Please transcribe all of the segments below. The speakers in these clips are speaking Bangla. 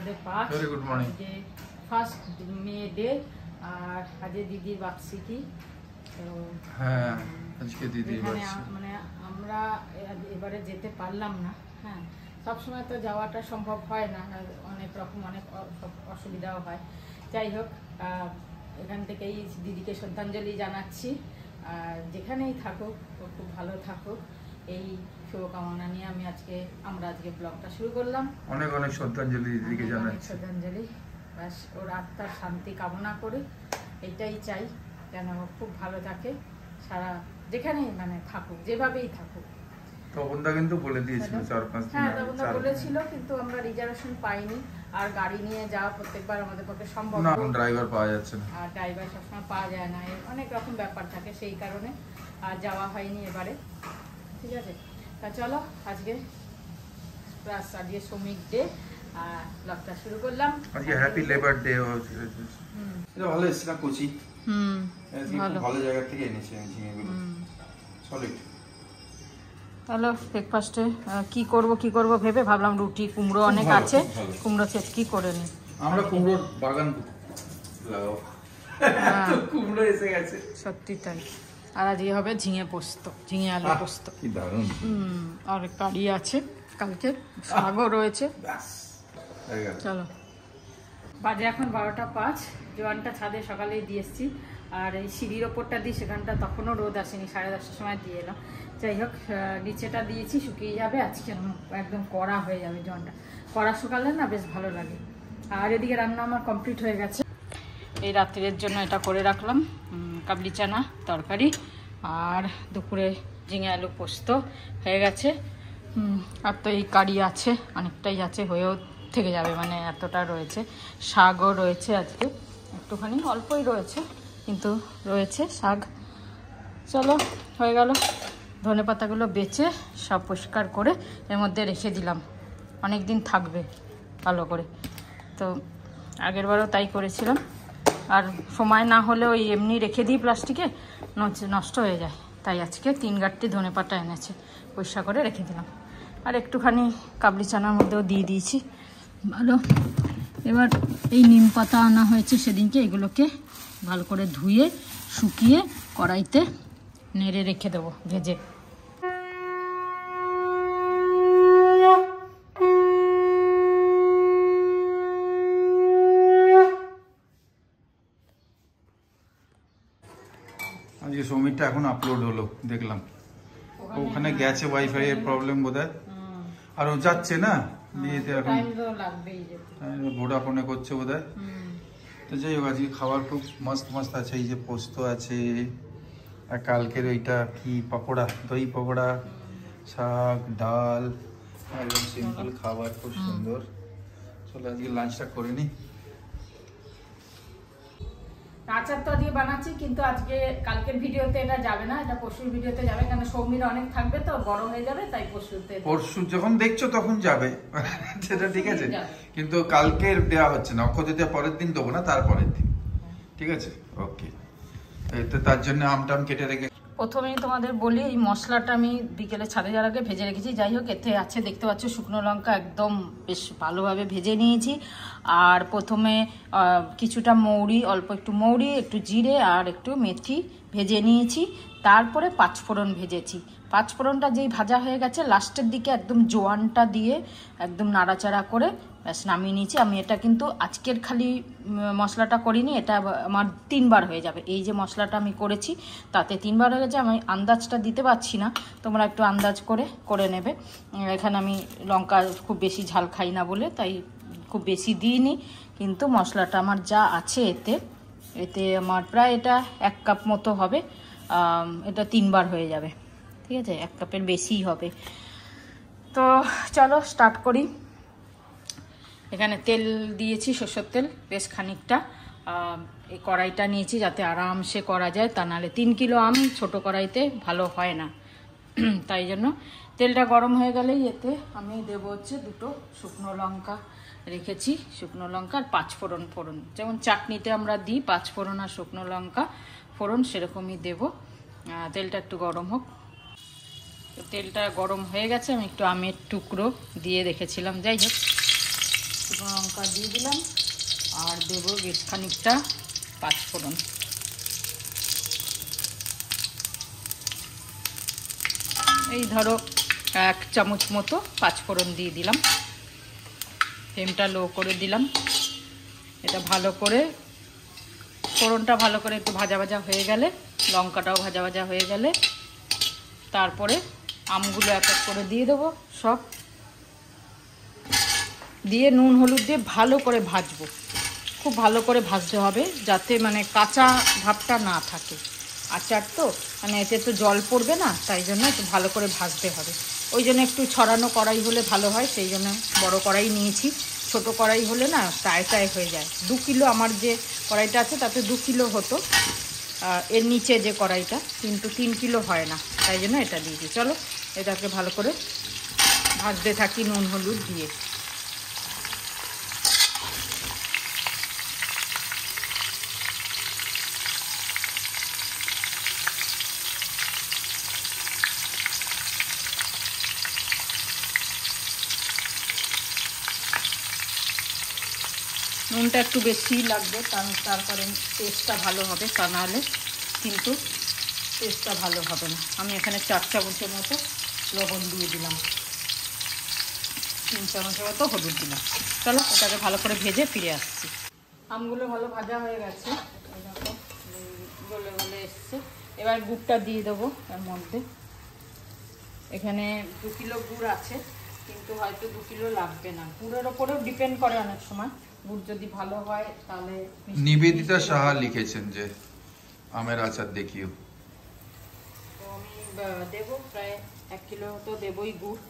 সন্ধে 5। Very good morning. যে ফার্স্ট মে ডে আর আজকে দিদির বার্ষিকী। তো হ্যাঁ আজকে দিদির মানে বার্ষিকী। মানে আমরা এবারে যেতে পারলাম না। হ্যাঁ, সবসময় তো যাওয়াটা সম্ভব হয় না, অনেক রকম অনেক অসুবিধাও হয়। যাই হোক, এখান থেকেই দিদিকে শ্রদ্ধাঞ্জলি জানাচ্ছি। আর যেখানেই থাকুক ও খুব ভালো থাকুক, এই শুভকামনা নিয়ে আমরা আজকে ব্লগটা শুরু করলাম। অনেক অনেক শ্রদ্ধাঞ্জলি দিদিকে জানাচ্ছি। শ্রদ্ধাঞ্জলি, ব্যাস ওর আত্মার শান্তি কামনা করে এটাই চাই, যেন খুব ভালো থাকে সারা, যেখানেই মানে থাকুক, যেভাবেই থাকুক। তপনদা কিন্তু বলে দিয়েছিল 4-5 দিন। হ্যাঁ, তপনদা বলেছিল, কিন্তু আমরা রিজার্ভেশন পাইনি। আর গাড়ি নিয়ে যাওয়া প্রত্যেকবার আমাদের পক্ষে সম্ভব না, এখন ড্রাইভার পাওয়া যাচ্ছে না। আর ড্রাইভার সবসময় পাওয়া যায় না, অনেক রকম ব্যাপার থাকে, সেই কারণে আর যাওয়া হয়নি এবারে। ঠিক আছে, তা চলো আজকে প্লাস আজকে শ্রমিক ডে, ব্লগটা শুরু করলাম। আজকে হ্যাপি লেবার ডে। এটা ভালো এসছে না কোচি? ভালো ভালো জায়গা থেকে এনেছি আমি ঝিঙেগুলো, সলিড। হ্যালো, ব্রেকফাস্টে কি করব ভেবে ভাবলাম রুটি, কুমড়ো অনেক আছে, কুমড়ো কি করে নি। আমরা কুমড়োর বাগান লাগাবো, কুমড়ো এসে গেছে। সত্যি তাই। আর আজকে হবে ঝিঙে পোস্ত, ঝিঙে আলু পোস্ত। কি দারুণ। আর কারি আছে, কালকে শাকও রয়েছে। চলো, বাজে এখন 12টা 5। জোয়ানটা ছাদে সকালেই দিয়ে এসছি, আর এই সিঁড়ির ওপরটা দিই, সেখানটা তখনও রোদ আসেনি, 10:30টার সময় দিয়ে এলাম। যাই হোক, নিচেটা দিয়েছি, শুকিয়ে যাবে আজকে, একদম কড়া হয়ে যাবে জোয়ানটা। কড়া শুকালে না বেশ ভালো লাগে। আর এদিকে রান্না আমার কমপ্লিট হয়ে গেছে। এই রাত্রের জন্য এটা করে রাখলাম, কাবলি চানা তরকারি, আর দুপুরে ঝিঙে আলু পোস্ত হয়ে গেছে। আর তো এই কারি আছে, অনেকটাই আছে, হয়েও থেকে যাবে, মানে এতটা রয়েছে। শাকও রয়েছে আজকে, একটুখানি অল্পই রয়েছে, কিন্তু রয়েছে শাক। চলো, হয়ে গেল। ধনে পাতাগুলো বেছে সব পরিষ্কার করে এর মধ্যে রেখে দিলাম, অনেক দিন থাকবে ভালো করে। তো আগেরবারও তাই করেছিলাম, আর সময় না হলে ওই এমনি রেখে দিই প্লাস্টিকে, নষ্ট হয়ে যায়। তাই আজকে 3 গাঁটটি ধনে পাতা এনেছে, পরিষ্কার করে রেখে দিলাম। আর একটুখানি কাবলি চানার মধ্যেও দিয়ে দিয়েছি। ভালো, এবার এই নিম পাতা আনা হয়েছে সেদিনকে, এগুলোকে ভালো করে ধুয়ে শুকিয়ে কড়াইতে নেড়ে রেখে দেবো ভেজে। আজকে সমীরটা এখন আপলোড হলো, দেখলাম ওখানে গেছে, ওয়াইফাই এর প্রবলেম বোধহয়, আর ও যাচ্ছে না বিয়েতে, এখন ভোডাফোনে করছে বোধহয়। তো যাই হোক, আজকে খাবার খুব মস্ত মস্ত আছে। এই যে পোস্ত আছে, আর কালকের ওইটা কি পকোড়া, দই পকোড়া, শাক, ডাল, একদম সিম্পল খাবার, খুব সুন্দর। চলো আজকে লাঞ্চটা করে নিই। আচার তো আজকে বানাচ্ছি, কিন্তু আজকে কালকের ভিডিওতে এটা যাবে না, এটা পরশুর ভিডিওতে যাবে, কারণ সৌমির অনেক থাকবে তো, বড় হয়ে যাবে, তাই পরশু যখন দেখছো তখন যাবে, সেটা ঠিক আছে, কিন্তু কালকের দেওয়া হচ্ছে না, অক্ষয় তৃতীয়া পরের দিন দেবো না, তারপরের দিন। ঠিক আছে, ওকে। তো তার জন্য আমটাম কেটে রেখে প্রথমেই তোমাদের বলি, এই মশলাটা আমি বিকেলে ছাদে যাওয়ার আগে ভেজে রেখেছি। যাই হোক, এতে আছে, দেখতে পাচ্ছ, শুকনো লঙ্কা একদম বেশ ভালোভাবে ভেজে নিয়েছি। আর প্রথমে কিছুটা মৌরি, অল্প একটু মৌরি, একটু জিরে আর একটু মেথি ভেজে নিয়েছি। তারপরে 5 ফোড়ন ভেজেছি। 5 ফোড়নটা যেই ভাজা হয়ে গেছে, লাস্টের দিকে একদম জোয়ানটা দিয়ে একদম নাড়াচাড়া করে ব্যাস নামিয়ে নিয়েছি। আমি এটা কিন্তু আজকের খালি মশলাটা করিনি, এটা আমার 3 বার হয়ে যাবে। এই যে মশলাটা আমি করেছি তাতে 3 বার হয়ে গেছে। আমি আন্দাজটা দিতে পারছি না, তোমরা একটু আন্দাজ করে নেবে। এখানে আমি লঙ্কা খুব বেশি ঝাল খাই না বলে তাই খুব বেশি দিইনি, কিন্তু মশলাটা আমার যা আছে এতে আমার প্রায় এটা 1 কাপ মতো হবে। এটা 3 বার হয়ে যাবে, ঠিক আছে, 1 কাপের বেশিই হবে। তো চলো স্টার্ট করি। এখানে তেল দিয়েছি, সরষের তেল বেশ খানিকটা। এই কড়াইটা নিয়েছি যাতে আরামসে করা যায়, তা নাহলে 3 কিলো আম ছোট কড়াইতে ভালো হয় না, তাই জন্য তেলটা গরম হয়ে গেলেই এতে আমি দেবো হচ্ছে 2টো শুকনো লঙ্কা রেখেছি, শুকনো লঙ্কা আর 5 ফোড়ন, যেমন চাটনিতে আমরা দিই 5 ফোড়ন আর শুকনো লঙ্কা ফোড়ন, সেরকমই দেবো। তেলটা একটু গরম হোক। তেলটা গরম হয়ে গেছে, আমি একটু আমের টুকরো দিয়ে রেখেছিলাম। যাই হোক, শুকনো লঙ্কা দিয়ে দিলাম, আর দেবো বেশ খানিকটা পাঁচফোড়ন। এই ধরো 1 চামচ মতো পাঁচফোড়ন দিয়ে দিলাম। ফ্লেমটা লো করে দিলাম। এটা ভালো করে, ফোড়নটা ভালো করে একটু ভাজা ভাজা হয়ে গেলে, লঙ্কাটাও ভাজা ভাজা হয়ে গেলে, তারপরে আমগুলো এক এক করে দিয়ে দেবো। সব দিয়ে নুন হলুদ দিয়ে ভালো করে ভাজবো। খুব ভালো করে ভাজতে হবে, যাতে মানে কাঁচা ভাবটা না থাকে। আচার তো মানে এতে তো জল পড়বে না, তাই জন্য একটু ভালো করে ভাজতে হবে। ওই জন্য একটু ছড়ানো কড়াই হলে ভালো হয়, সেই জন্য বড় কড়াই নিয়েছি। ছোট কড়াই হলে না টায় হয়ে যায়। 2 কিলো আমার যে কড়াইটা আছে তাতে 2 কিলো হতো, এর নিচে যে কড়াইটা, কিন্তু 3 কিলো হয় না, তাই জন্য এটা দিয়েছি। চলো এটাকে ভালো করে ভাজতে থাকি নুন হলুদ দিয়ে। নুনটা একটু বেশি লাগবে, কারণ তারপরে টেস্টটা ভালো হবে, তা নাহলে কিন্তু টেস্টটা ভালো হবে না। আমি এখানে 4 চামচের মতো লবণ দিয়ে দিলাম, 3 চামচের মতো হলুদ দিলাম। চলো এটাকে ভালো করে ভেজে ফিরে আসছি। আমগুলো ভালো ভাজা হয়ে গেছে, গলে গলে এসছে। এবার গুড়টা দিয়ে দেবো এর মধ্যে। এখানে 2 কিলো গুড় আছে, কিন্তু হয়তো 2 কিলো লাগবে না। গুড়ের ওপরেও ডিপেন্ড করে অনেক সময়। গুড় যদি ভালো হয় তাহলে। নিবেদিতা সাহা লিখেছেন যে আমের আচার দেখিও। তো আমি দেবো প্রায় 1 কিলো তো দেবই গুড়।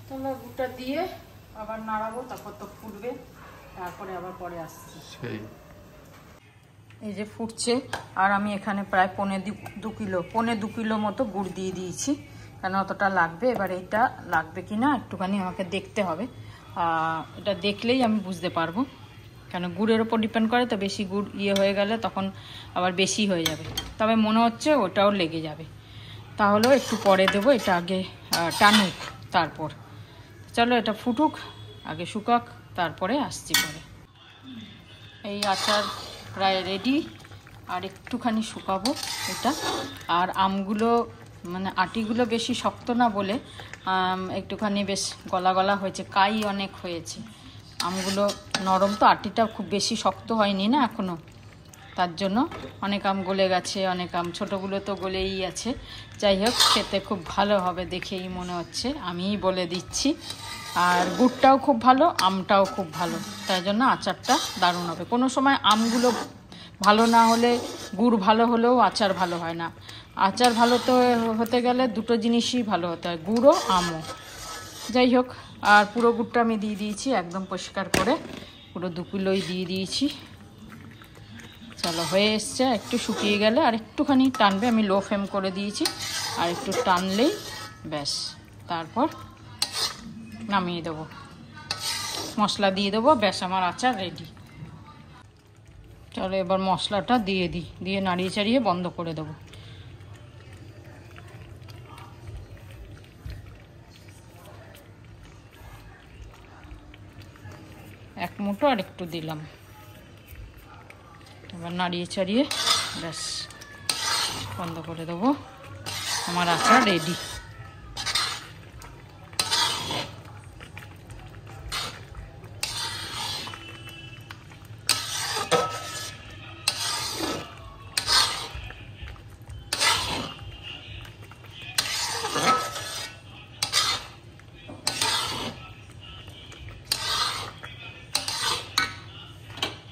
তাহলে গুড়টা দিয়ে আবার নাড়াবো, তারপর তো ফুটবে, তারপরে আবার পরে আসছি। সেই এই যে ফুটছে, আর আমি এখানে প্রায় 2 কিলো মতো গুড় দিয়ে দিয়েছি, কেন অতটা লাগবে। এবার এইটা লাগবে কিনা একটুখানি আমাকে দেখতে হবে, এটা দেখলেই আমি বুঝতে পারবো, কেন গুড়ের ওপর ডিপেন্ড করে। তো বেশি গুড় হয়ে গেলে তখন আবার বেশি হয়ে যাবে, তবে মনে হচ্ছে ওটাও লেগে যাবে। তাহলেও একটু পরে দেবো, এটা আগে টানুক তারপর। চলো এটা ফুটুক, আগে শুকাক, তারপরে আসছি পরে। এই আচার প্রায় রেডি, আর একটুখানি শুকাবো এটা। আর আমগুলো মানে আটিগুলো বেশি শক্ত না বলে একটুখানি বেশ গলা গলা হয়েছে, কাই অনেক হয়েছে। আমগুলো নরম তো, আটিটা খুব বেশি শক্ত হয়নি না এখনো, তার জন্য অনেক আম গলে গেছে, অনেক আম ছোটোগুলো তো গলেই আছে। যাই হোক, খেতে খুব ভালো হবে দেখেই মনে হচ্ছে, আমিই বলে দিচ্ছি। আর গুড়টাও খুব ভালো, আমটাও খুব ভালো, তাই জন্য আচারটা দারুণ হবে। কোনো সময় আমগুলো ভালো না হলে, গুড় ভালো হলেও আচার ভালো হয় না। আচার ভালো তো হতে গেলে দুটো জিনিসই ভালো হতে হয়, গুড়ও আমও। যাই হোক, আর পুরো গুড়টা আমি দিয়ে দিয়েছি একদম পরিষ্কার করে, পুরো 2 কিলোই দিয়ে দিয়েছি। চলো হয়ে এসছে, একটু শুকিয়ে গেলে আর একটুখানি টানবে, আমি লো ফ্লেম করে দিয়েছি, আর একটু টানলেই ব্যাস, তারপর নামিয়ে দেবো, মশলা দিয়ে দেবো, ব্যাস আমার আচার রেডি। চলো এবার মশলাটা দিয়ে দিই, দিয়ে নাড়িয়ে চাড়িয়ে বন্ধ করে দেবো। এক মুঠো আর একটু দিলাম, এবার নাড়িয়ে চাড়িয়ে ব্যাস বন্ধ করে দেবো, আমার আচার রেডি।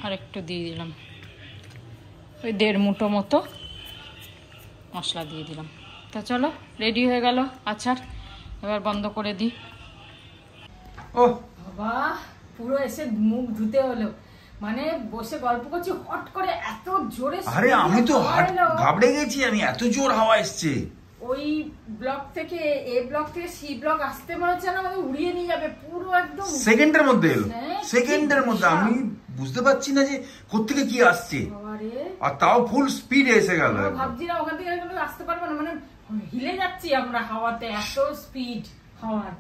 আর একটু দিয়ে দিলাম, ওই 1.5 মুঠো মতো মশলা দিয়ে দিলাম। তা চলো রেডি হয়ে গেল আচার, এবার বন্ধ করে দিই। ও বাবা, পুরো এসে মুখ ধুতে হলো, মানে বসে গল্প করছি, হট করে এত জোরে। আরে আমি তো ঘাবড়ে গেছি, আমি এত জোর হাওয়া এসছে। ওই ব্লক থেকে এ ব্লক থেকে সি ব্লক আসতে মনে হচ্ছে না আমাকে উড়িয়ে নিয়ে যাবে, পুরো একদম সেকেন্ডের মধ্যে এলো, সেকেন্ডের মধ্যে। আমি বুঝতে পারছি না যে কোত্থেকে কি আসছে, আর তাও ফুল স্পিডে এসে গেল। ভাবছি না ওখান থেকে আসতে পারবো না, মানে হিলে যাচ্ছি আমরা হাওয়াতে, এত স্পিড হাওয়ার,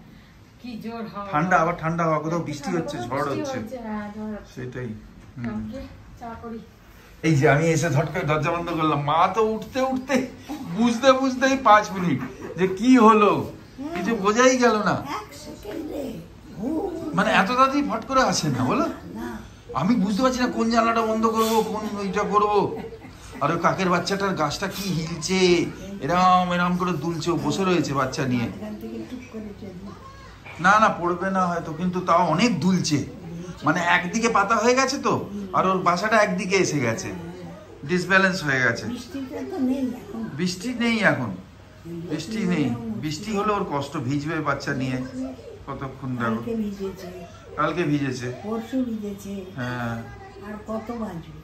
কি জোর হাওয়া। ঠান্ডা, আবার ঠান্ডা হাওয়া, কোথাও বৃষ্টি হচ্ছে, ঝড় হচ্ছে, সেটাই। চা করি। এই যে আমি এসে ঝট করে দরজা বন্ধ করলাম, মা তো উঠতে উঠতে বুঝতে বুঝতেই 5 মিনিট যে কি হলো কিছু বোঝাই গেল না। মানে এত তাড়াতাড়ি ফট করে আসে না বলো, আমি বুঝতে পারছি না কোন জানলাটা বন্ধ করবো, কোন ওইটা করবো। আর ওই কাকের বাচ্চাটার গাছটা কি হিলছে, এরম এরম করে দুলছে, ও বসে রয়েছে বাচ্চা নিয়ে। না না পড়বে না হয়তো, কিন্তু তাও অনেক দুলছে, মানে একদিকে পাতা হয়ে গেছে তো, আর ওর বাসাটা একদিকে এসে গেছে, ডিসব্যালেন্স হয়ে গেছে। বৃষ্টি নেই এখন, বৃষ্টি নেই, বৃষ্টি হলে ওর কষ্ট, ভিজবে বাচ্চা নিয়ে কতক্ষণ। দেখো কালকে ভিজেছে, পরশু ভিজেছে, হ্যাঁ আর কত বাজবে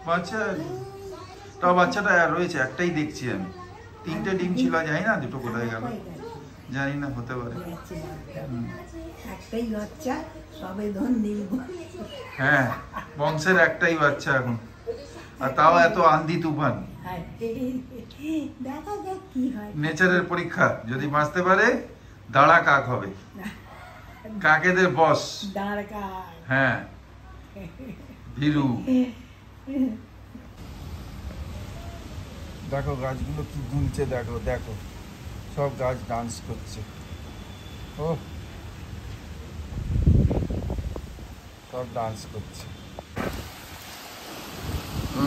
বাচ্চা। তাও বাচ্চাটা রয়েছে, একটাই দেখছি আমি, 3টে ডিম ছিল, জানি না 2টো কোথায় গেল, জানি না, হতে পারে। একটাই বাচ্চা, সবে ধন নিব। হ্যাঁ বংশের একটাই বাচ্চা এখন, আর তাও এত আন্ধি তুফান। দেখা যাক কি হয়। নেচারের পরীক্ষা, যদি বাঁচতে পারে দাঁড়া কাক হবে, কাকেদের বস। দাঁড় কাক, হ্যাঁ ভীরু। দেখো গাছগুলো কি দুলছে, দেখো দেখো, সব গাছ ডান্স করছে। ও সব ডান্স করছে। ও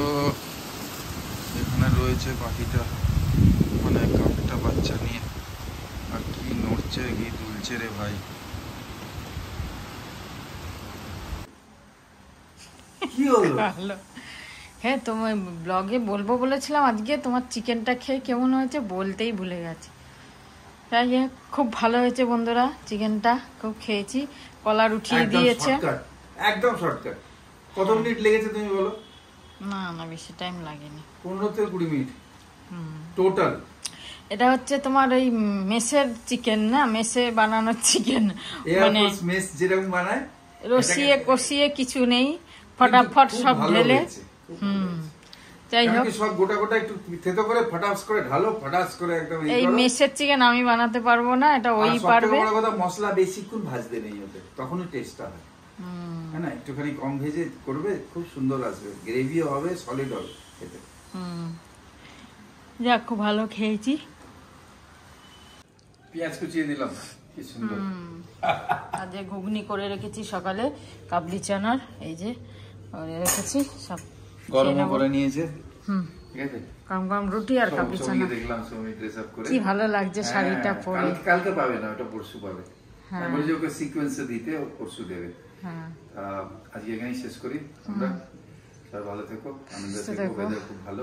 এখানে রয়েছে পাখিটা, মানে কাকটা বাচ্চা নিয়ে, আর কি নড়ছে কি দুলছে রে ভাই। কি হলো? হ্যাঁ তোমার ব্লগে বলবো বলেছিলাম আজকে, তোমার চিকেনটা খেয়ে কেমন হয়েছে বলতেই ভুলে গেছি। তাই খুব ভালো হয়েছে বন্ধুরা, চিকেনটা খুব খেয়েছি, কলার উঠিয়ে দিয়েছে। একদম শর্টকাট। কত মিনিট লেগেছে তুমি বলো? না না বেশি টাইম লাগেনি, 15 থেকে 20 মিনিট টোটাল। এটা হচ্ছে তোমার ওই মেসের চিকেন না, মেসে বানানো চিকেন, মানে মেস যেরকম বানায়, রসিয়ে কষিয়ে কিছু নেই, ফটাফট সব ঢেলে। যাই হোক, সব গোটা গোটা একটু থেতো করে ফটাফট করে ঢালো, ফটাফট করে একদম। এই মেসের চিকেন আমি বানাতে পারবো না, এটা ওই পারবে। বড় কথা, মশলা বেশিক্ষণ ভাজতে নেই ওতে, তখনই টেস্টটা হয়। হ্যাঁ না, একটুখানি কম ভেজে করবে, খুব সুন্দর আসবে, গ্রেভিও হবে, সলিড হবে খেতে। যাক খুব ভালো খেয়েছি। পেঁয়াজ কুচিয়ে দিলাম, কি সুন্দর। আজ ঘুগনি করে রেখেছি সকালে, কাবলি চানার, এই যে রেখেছি সব গরম করে নিয়েছে। ঠিক আছে, গরম গরম রুটি আর কাবলি চানা। দেখলাম সমি ড্রেস আপ করে, কি ভালো লাগছে শাড়িটা পরে। কালকে পাবে না, ওটা পরশু পাবে। আমি বলি যে ওকে সিকোয়েন্সে দিতে, ও পরশু দেবে। হ্যাঁ আজকে এখানেই শেষ করি আমরা। সবাই ভালো থেকো, আনন্দে থেকো, ওয়েদার খুব ভালো।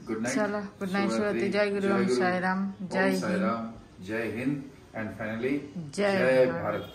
Good night. চলো, গুড নাইট, শুভরাত্রি, জয় গুরু, ওম সাই রাম, জয় হিন্দ, জয় হিন্দ, এন্ড ফাইনালি জয় ভারত।